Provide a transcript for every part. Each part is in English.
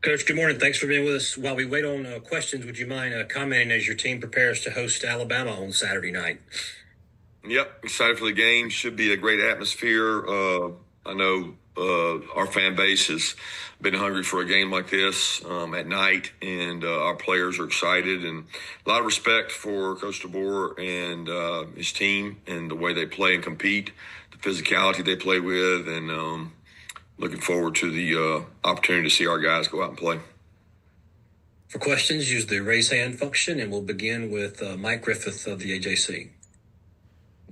Coach, good morning. Thanks for being with us. While we wait on questions, would you mind commenting as your team prepares to host Alabama on Saturday night? Yep, excited for the game. Should be a great atmosphere. I know our fan base has been hungry for a game like this at night, and our players are excited. And a lot of respect for Coach DeBoer and his team and the way they play and compete, the physicality they play with, and looking forward to the opportunity to see our guys go out and play. For questions, use the raise hand function, and we'll begin with Mike Griffith of the AJC.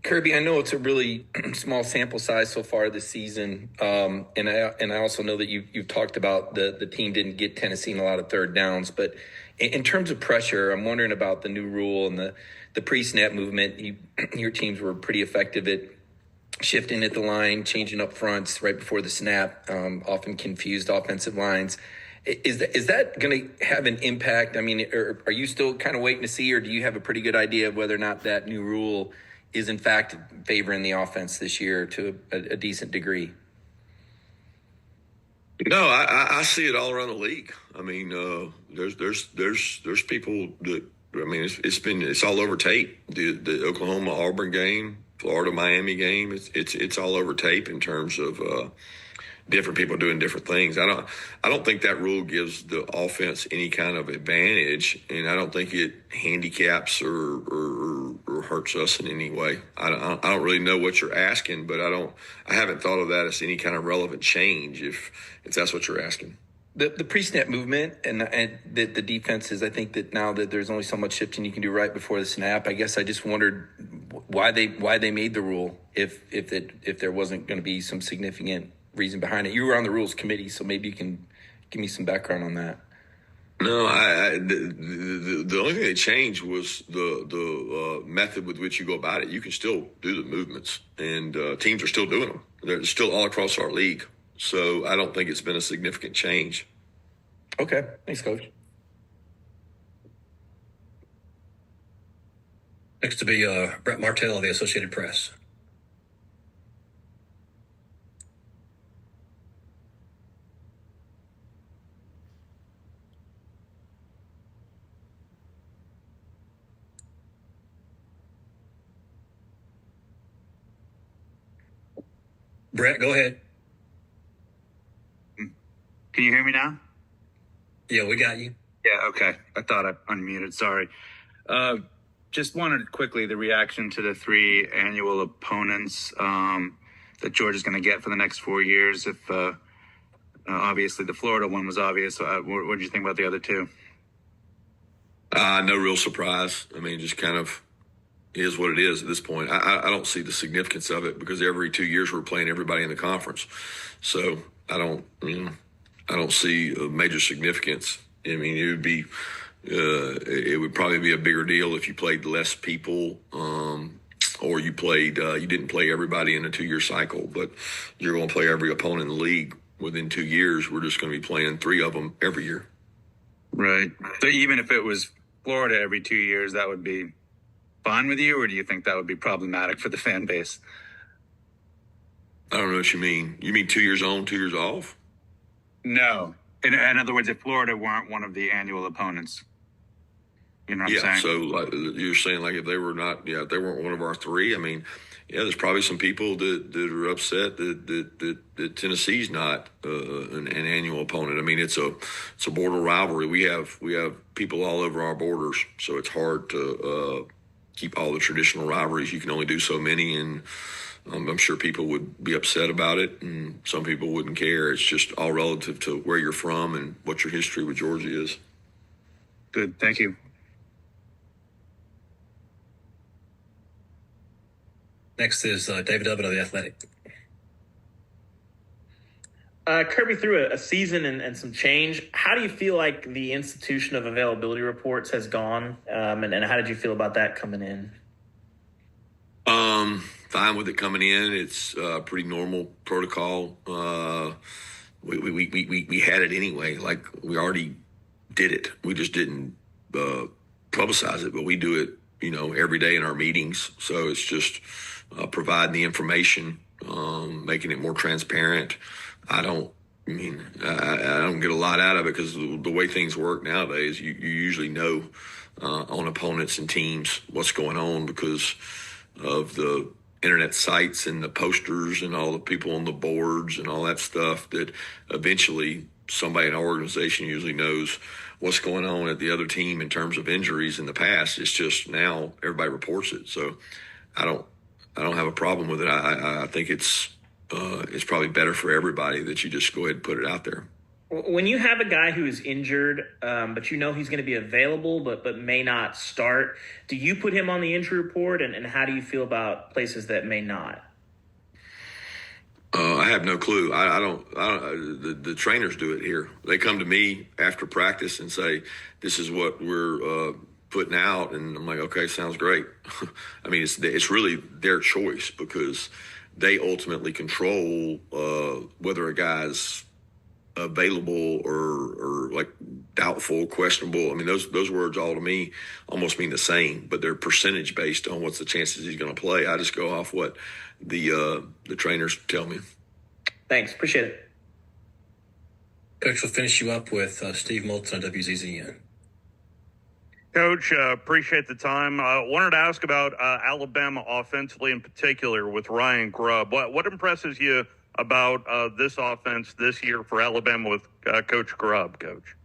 Kirby, I know it's a really small sample size so far this season, and I also know that you've talked about the team didn't get Tennessee in a lot of third downs. But in terms of pressure, I'm wondering about the new rule and the pre-snap movement. Your teams were pretty effective at shifting at the line, changing up fronts right before the snap, often confused offensive lines. Is that going to have an impact? I mean, are you still kind of waiting to see, or do you have a pretty good idea of whether or not that new rule is in fact favoring the offense this year to a decent degree? No, I see it all around the league. I mean, there's people that, I mean, it's all over tape. The Oklahoma Auburn game, Florida Miami game, it's all over tape in terms of different people doing different things. I don't think that rule gives the offense any kind of advantage, and I don't think it handicaps or hurts us in any way. I don't really know what you're asking, but I haven't thought of that as any kind of relevant change if that's what you're asking. The pre-snap movement and the defenses, I think that now that there's only so much shifting you can do right before the snap, I guess I just wondered why they made the rule if there wasn't going to be some significant reason behind it. You were on the rules committee, so maybe you can give me some background on that. No, the only thing that changed was the method with which you go about it. You can still do the movements, and teams are still doing them. They're still all across our league. So I don't think it's been a significant change. Okay. Thanks, Coach. Next to be Brett Martell of the Associated Press. Brett, go ahead. Can you hear me now? Yeah, we got you. Yeah, okay. I thought I unmuted. Sorry. Just wanted quickly the reaction to the 3 annual opponents that Georgia's going to get for the next 4 years. If obviously the Florida one was obvious, what did you think about the other 2? No real surprise. I mean, just kind of is what it is at this point. I don't see the significance of it because every 2 years we're playing everybody in the conference. So I don't see a major significance. I mean, it would probably be a bigger deal if you played less people, or you didn't play everybody in a 2-year cycle, but you're going to play every opponent in the league within 2 years. We're just going to be playing 3 of them every year. Right. So even if it was Florida every 2 years, that would be fine with you, or do you think that would be problematic for the fan base? I don't know what you mean. You mean 2 years on, 2 years off? No. In other words, if Florida weren't one of the annual opponents. You know what I'm saying? So like, you're saying like if they weren't one of our 3, I mean, yeah, there's probably some people that are upset that Tennessee's not an annual opponent. I mean, it's a border rivalry. We have people all over our borders, so it's hard to keep all the traditional rivalries. You can only do so many, and I'm sure people would be upset about it, and some people wouldn't care. It's just all relative to where you're from and what your history with Georgia is. Good. Thank you. Next is David Oven of The Athletic. Kirby, through a season and some change, how do you feel like the institution of availability reports has gone, and how did you feel about that coming in? Fine with it coming in. It's pretty normal protocol. We had it anyway. Like, we already did it. We just didn't publicize it, but we do it, every day in our meetings. So it's just providing the information, making it more transparent. I don't I mean, I don't get a lot out of it because the way things work nowadays, you usually know on opponents and teams what's going on because of the internet sites and the posters and all the people on the boards and all that stuff, that eventually somebody in our organization usually knows what's going on at the other team in terms of injuries in the past. It's just now everybody reports it. So I don't have a problem with it. I think it's probably better for everybody that you just go ahead and put it out there. When you have a guy who is injured, but you know he's going to be available, but may not start, do you put him on the injury report? And how do you feel about places that may not? I have no clue. I don't. The trainers do it here. They come to me after practice and say, "This is what we're putting out," and I'm like, "Okay, sounds great." I mean, it's really their choice because they ultimately control whether a guy's available or like doubtful, questionable. I mean, those words all to me almost mean the same, but they're percentage based on what's the chances he's going to play. I just go off what the trainers tell me. Thanks. Appreciate it. Coach, we'll finish you up with Steve Moulton on WZZN. Coach, appreciate the time. Wanted to ask about Alabama offensively in particular with Ryan Grubb. What impresses you about this offense this year for Alabama with Coach Grubb, Coach?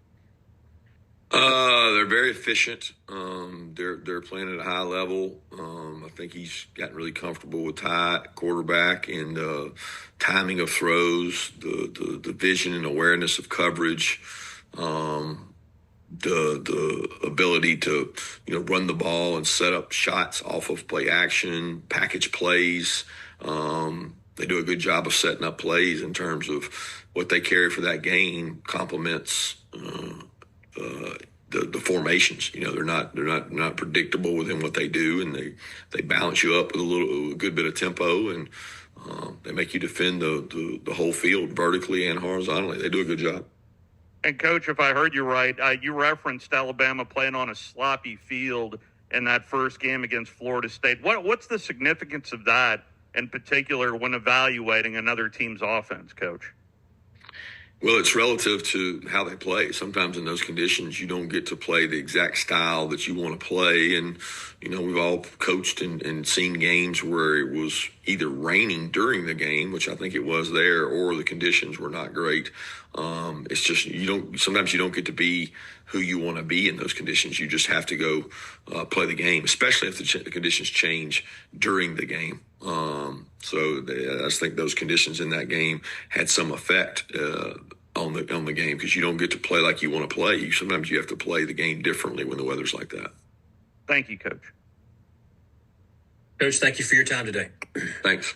They're very efficient. They're playing at a high level. I think he's gotten really comfortable with quarterback and timing of throws, the vision and awareness of coverage, the ability to run the ball and set up shots off of play action, package plays. They do a good job of setting up plays in terms of what they carry for that game complements the formations. They're not predictable within what they do, and they balance you up with a good bit of tempo, and they make you defend the whole field vertically and horizontally. They do a good job. And Coach, if I heard you right, you referenced Alabama playing on a sloppy field in that first game against Florida State. What's the significance of that in particular when evaluating another team's offense, Coach? Well, it's relative to how they play. Sometimes in those conditions, you don't get to play the exact style that you want to play. And, we've all coached and seen games where it was either raining during the game, which I think it was there, or the conditions were not great. It's just, sometimes you don't get to be who you want to be in those conditions. You just have to go play the game, especially if the conditions change during the game. So I just think those conditions in that game had some effect on the game, because you don't get to play like you want to play. Sometimes you have to play the game differently when the weather's like that. Thank you, Coach. Coach, thank you for your time today. Thanks.